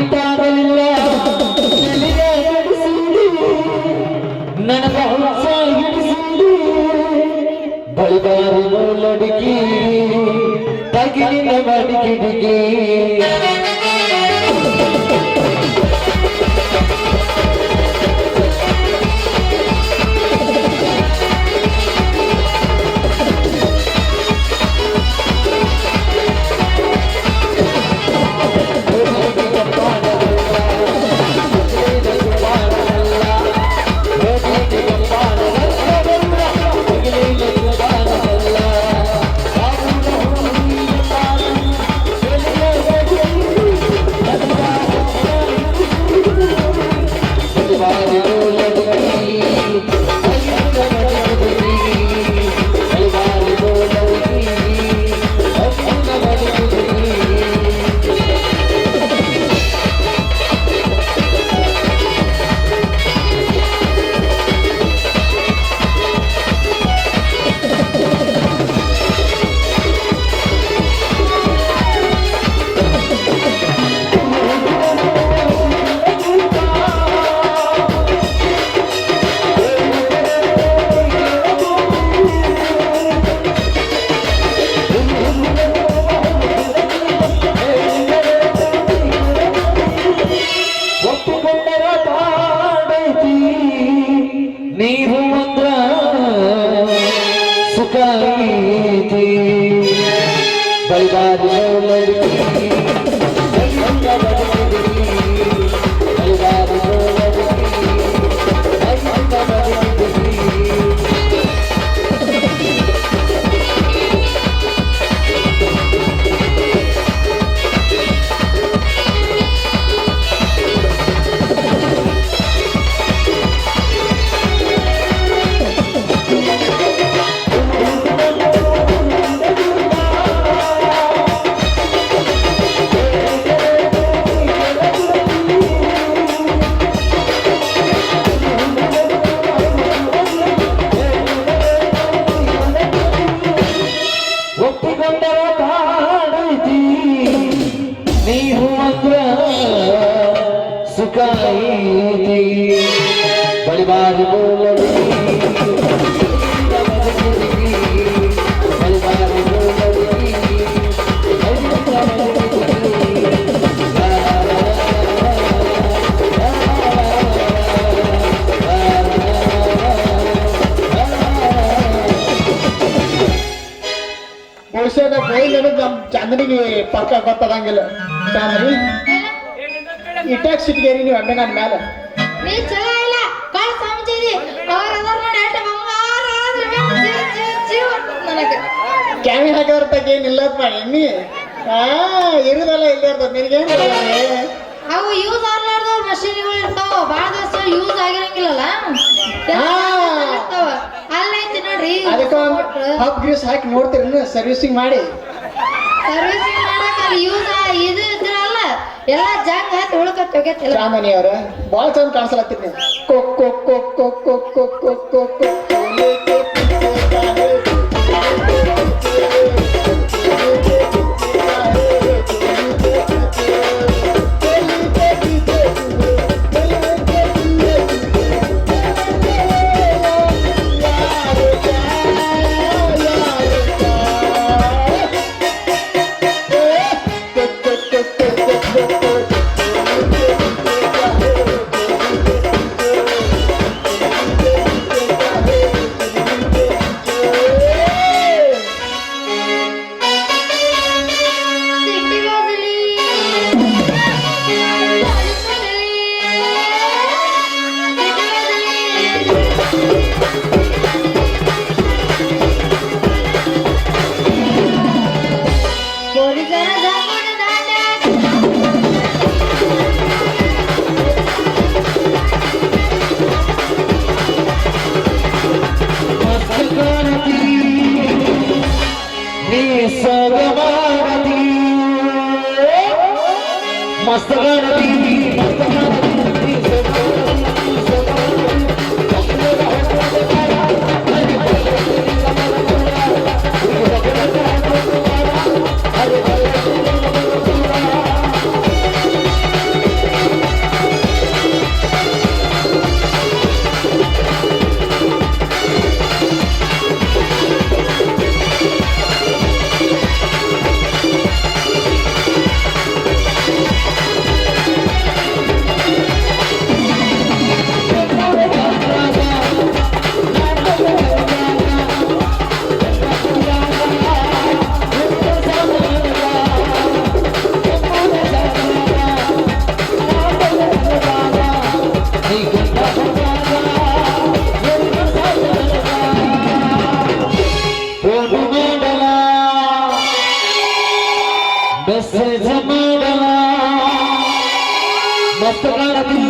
ಗೊತ್ತಾಗಲಿಲ್ಲ ನನ್ನ ಹಂಸ ಹಿಡಿಸಿಡಿ ಬಳಿದಾರಿ ಲಡಿಕಿ ತಗಿಲಿನ ಮಡಿಕಿಡಿಗಿ ನೀವು ಮಾತ್ರ ಸುಖ ಐತಿ ಬೈದಾರಿ ಲಡಿಕಿ ಬಳಿಬಾರಿ ಬಹುಶಃ ನಮ್ ಚಾಂದನಿಗೆ ಪಕ್ಕ ಗೊತ್ತದಂಗಿಲ್ಲ ಚಾಂದನಿ ಇಟ್ಟಾಗ ಸಿಟ್ಟಿಗೇರಿ ನೀವು ಅಣ್ಣ ನನ್ನ ಮ್ಯಾಲ ನೀ ಚಲೋ ಇಲ್ಲ ಕಾಳ ಸಮಜಿದಿ ಅವರ ಅದರ ನೆಟ್ಟ ಬಂಗಾರ ನನಗೆ ಕ್ಯಾಮಿ ಹಾಕೋರ್ ತಗ ಏನಿಲ್ಲದ್ ಮಾಡಿ ನೀ ಇರುದಲ್ಲ ಇಲ್ಲೇ ಇರ್ತದ ನಿನಗೇನು ಅವು ಯೂಸ್ ಆಗ್ಲಾರ್ದವ್ರ ಮಷೀನ್ಗಳು ಇರ್ತಾವ ಭಾಳ ದಿವಸ ಯೂಸ್ ಆಗಿರಂಗಿಲ್ಲಲ್ಲ ಅಲ್ಲೈತಿ ನೋಡ್ರಿ ಅದಕ್ಕೆ ಹಬ್ ಗ್ರೀಸ್ ಹಾಕಿ ನೋಡ್ತೀರಿ ಸರ್ವಿಸಿಂಗ್ ಮಾಡಿ ಸರ್ವಿಸಿಂಗ್ ಮಾಡಕ್ ಅಲ್ಲಿ ಯೂಸ್ ಇದು ಇದ್ರಲ್ಲ ಎಲ್ಲ ಜಂಗ್ ಹಾಕಿ ಉಳ್ಕತ್ ಹೋಗೈತಿಲ್ಲ ರಾಮನಿ ಅವ್ರ ಭಾಳ ಚಂದ ಕಾಣಿಸ್ಲತ್ತೀರಿ ನೀವು ಕೊಕ್ ಕೊಕ್ ಕೊಕ್ ಕೊಕ್ ಕೊಕ್ ಕೊಕ್ ಕೊಕ್ ಕೊಕ್ ಕೊಕ್ मस्त ಮೆಸೇಜ್ ಮಾಡಲ ಮಸ್ತ್ ಕಾಣತಿ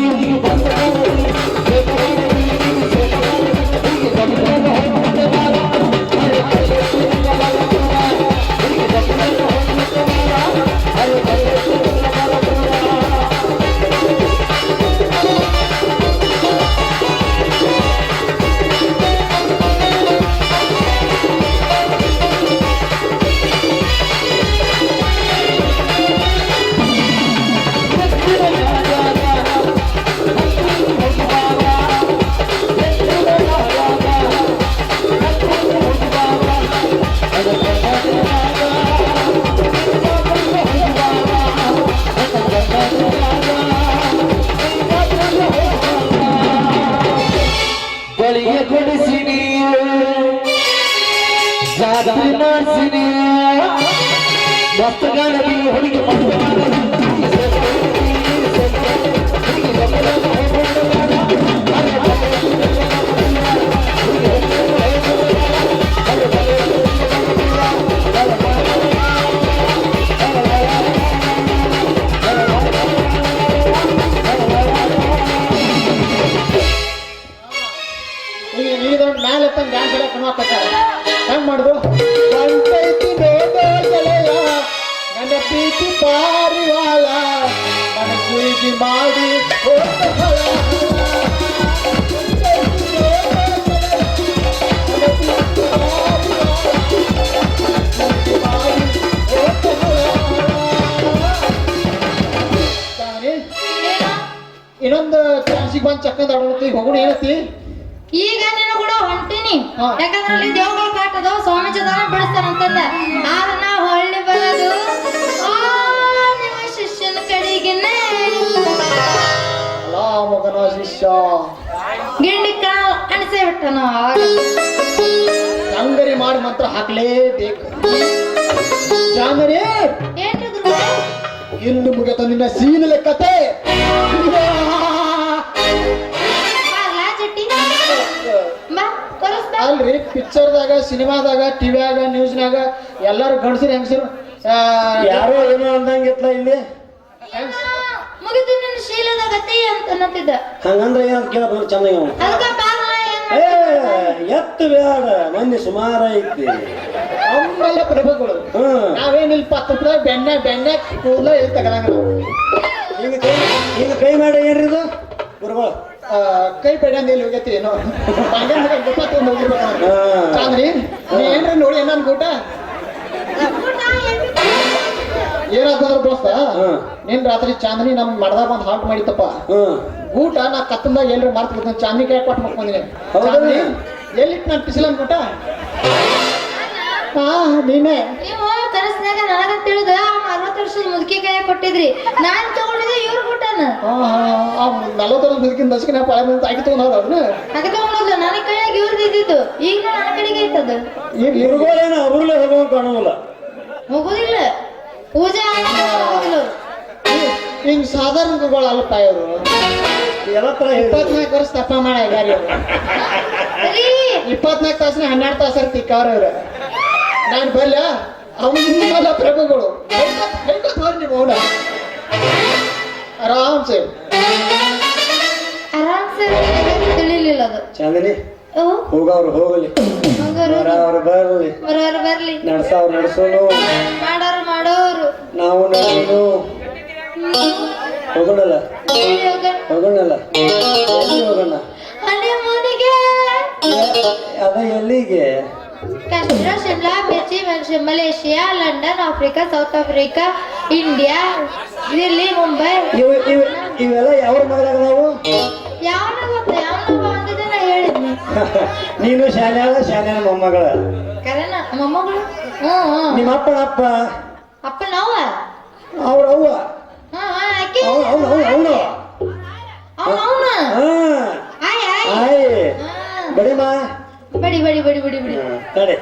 ಬಳಿಗೆ ಕೊಡಿಸಿನಿ ಜಾತ್ರೆ ಮಾಡಿಸಿನಿ ಮಸ್ತ್ ಗಾಳಿ ಹುಡುಗಿ ಇದೊಂದು ಮ್ಯಾಲೆ ಎತ್ತ ಡ್ಯಾನ್ಸ್ ಎಲ್ಲ ಕಣ್ವಾಕತ್ತಾರ ಹೆಂಗ್ ಮಾಡುದು ಕಣ್ತೈತಿ ನೋಡೋ ಗೆಳೆಯ ನನ್ನ ಪ್ರೀತಿ ಪಾರಿವಾಳ ನನ್ನ ಪ್ರೀತಿ ಮಾಡಿ ಹೋದ ಫಲ. ಕಣ್ತೈತಿ ನೋಡೋ ಗೆಳೆಯ, ನನ್ನ ಪ್ರೀತಿ ಪಾರಿವಾಳ, ಪ್ರೀತಿ ಮಾಡಿ ಹೋದ ಫಲ. ತಾನೇ ಇನ್ನೊಂದು ಚಾನ್ಸಿಗೆ ಬಂದು ಚಕ್ಕಂದ ಆಡೋತಿ ಹೋಗೋಣ ಏನತಿ ಈಗ ನೀನು ಕೂಡ ಹೊಂಟೀನಿ ಹಾ. ಯಾಕಂದ್ರೆ ಅಲ್ಲಿ ದೇವಗಳ ಕಾಟದ ಸ್ವಾಮೀಜಿದಾನ ಬೆಳೆಸ್ತಾರಂತಂದ ಆದ್ರೆ ನಾವು ಹೊಳ್ಳಿ ಬರೋದು ಆ ನಿಮ್ಮ ಶಿಷ್ಯನ ಕಡೆಗೆನೆ ಅಲ್ಲ ಮಗನ ಶಿಷ್ಯ ಗಿಂಡಿ ಕಾಲ್ ಅಣಿಸೇ ಬಿಟ್ಟ ನಾವು ಆವಾಗ ಅಂಗರಿ ಮಾಡಿ ಮಾತ್ರ ಹಾಕ್ಲೇಬೇಕು ಜಾಂಗರಿ ಏನಿದ್ರು ಇನ್ನು ಮುಗಿತ ನಿನ್ನ ಸೀನಲೆ ಕತೆ ಬಾರ್ಲಾ ಜಟ್ಟಿ ಬಾ ತೋರಿಸ್ತಾ ಅಲ್ರಿ ಪಿಕ್ಚರ್ದಾಗ ಸಿನಿಮಾದಾಗ ಟಿವಿಯಾಗ ನ್ಯೂಸ್ನಾಗ ಎಲ್ಲಾರು ಗಂಡಸರು ಹೆಂಗಸರು ಯಾರೋ ಏನೋ ಅಂದಂಗಿತ್ಲ ಇಲ್ಲಿ ಮುಗಿತು ನಿನ್ನ ಶೀಲದ ಗತಿ ಅಂತ ಅನ್ನತ್ತಿದ್ದ ಹಂಗಂದ್ರೆ ಏನಂತ ಕೇಳಬೇಕು ಚೆನ್ನಾಗಿ ಅವ್ನು. ಅದಕ್ಕ ಬಾರ್ಲಾ ಏ ಎತ್ತು ಬೇಡ ಮಂದಿ ಸುಮಾರ ಐತಿ ನಮ್ಮೆಲ್ಲ ಪ್ರಭುಗಳು ನಾವೇನಿಲ್ಲ 10 ರೂಪಾಯಿ ಬೆಣ್ಣೆ ಕೂದಲ ಎಲ್ಲಿ ತಗದಂಗ ಈಗ ಕೈ ಮಾಡಿ ಏನ್ರಿದು ಗುರುಗಳು ಕೈ ಬೆಣ್ಣೆ ಎಲ್ಲಿ ಹೋಗೈತಿ ಏನೋ ಹೋಗಿರ್ಬೇಕು ಚಾಂದ್ರಿ ನೀ ಏನ್ರಿ ನೋಡಿ ಏನನ್ ಊಟ ಏನಾದ್ರು ದೋಸ್ತ ನಿನ್ ರಾತ್ರಿ ಚಾಂದ್ನಿ ನಮ್ ಮಡ್ದಾಗ ಬಂದ್ ಹಾಲ್ಟ್ ಮಾಡಿತ್ತಪ್ಪ ಊಟ ನಾ ಕತ್ತಂದಾಗ ಎಲ್ರಿ ಮಾರ್ತಿರ್ತೀನಿ ಚಾಂದ್ನಿ ಕೈ ಕೊಟ್ಟು ಮಕ್ಕೊಂದಿನಿ ಚಾಂದ್ನಿ ಎಲ್ಲಿಟ್ಟು ನಾನು ಪಿಸಲನ್ ಊಟ ಹಾ ನೀನೇ ನೀವು ಕನಸಿನಾಗ ನನಗ ತಿಳಿದ 60 ವರ್ಷದ ಮುದುಕಿ ಕೈ ಕೊಟ್ಟಿದ್ರಿ ನಾನ್ ತಗೊಂಡಿದ್ದೆ ಇವ್ರ ಊಟನ 40 ವರ್ಷ ಮುದುಕಿನ ದಶಕಿನ ಪಳೆ ಬಂದು ಆಗಿ ತಗೊಂಡ್ ಅವ್ರನ್ನ ಅದಕ್ಕೆ ತಗೊಂಡಲ್ಲ ನನ್ನ ಕೈಯಾಗ ಇವ್ರದ್ದು ಇದ್ದಿದ್ದು ಈಗ ನನ್ನ ಕಡೆಗೆ ಐತದ ಗುರುಗಳೇನ ಅವ್ರಲ್ಲೇ ಹೋಗೋಂಗ ಕಾಣೋಲ್ಲ ಹೋಗುದಿಲ್ಲ ಪೂಜೆ ಹೋಗುದಿಲ್ಲ ಹಿಂಗ್ ಸಾಧಾರಣ ಗುರುಗಳು ಅಲ್ಲಪ್ಪ ಇವರು ಎಲ್ಲ ತರ 24 ವರ್ಷ ತಪ್ಪ ಮಾಡ್ಯಾರ 24 ತಾಸಿನ 12 ತಾಸ ತಿಕ್ಕವ್ರ ಇವ್ರು ನಾನು ಬಲ್ಲ ಅವನ್ನೆಲ್ಲ ಪ್ರಭುಗಳು ನೀವು ಅವನ ಆರಾಮ್ಸೆ ಆರಾಮ್ಸೆ ತಿಳಿಲಿಲ್ಲ ಅದು ಚಾಂದಿನಿ ಹೋಗವ್ರು ಹೋಗಲಿ ಬರೋರು ಬರ್ಲಿ ಬರೋರು ಬರ್ಲಿ ನಡ್ಸವ್ರು ನಡ್ಸೋನು ಮಾಡೋರು ಮಾಡೋರು ನಾವು ನೋಡೋನು ಹೋಗೋಣಲ್ಲ ಹೋಗೋಣಲ್ಲ ಎಲ್ಲಿ ಹೋಗೋಣ ಹನಿಮೂನಿಗೆ ಅದ ಎಲ್ಲಿಗೆ ಕಾಶ್ಮೀರ ಶಿಮ್ಲಾ ಮಿರ್ಚಿ Malaysia London Africa South Africa India Delhi Mumbai ಇವೆಲ್ಲ ಯಾವ ಮಗದಾಗ ನಾವು ಯಾವನ ಗೊತ್ತ ಯಾವನ ಬಂದಿದೆ ನಾ ಹೇಳಿದ್ನಿ ನೀನು ಶಾನ್ಯಾನ ಮೊಮ್ಮಗಳ ಕರೆನ ಮೊಮ್ಮಗಳು ಹ್ಮ್ ನಿಮ್ಮ ಅಪ್ಪನ ಅಪ್ಪ ಅಪ್ಪ ನಾವ ಅವ್ರ ಅವ್ವ ಆಕೆ ಅವನು ಅವನ ಆಯ್ ಆಯ್ ಆಯ್ ಬಡಿಮಾ ಬಡಿ ಬಡಿ ಬಡಿ ಬಡಿ ಬಡಿ ತಡೆ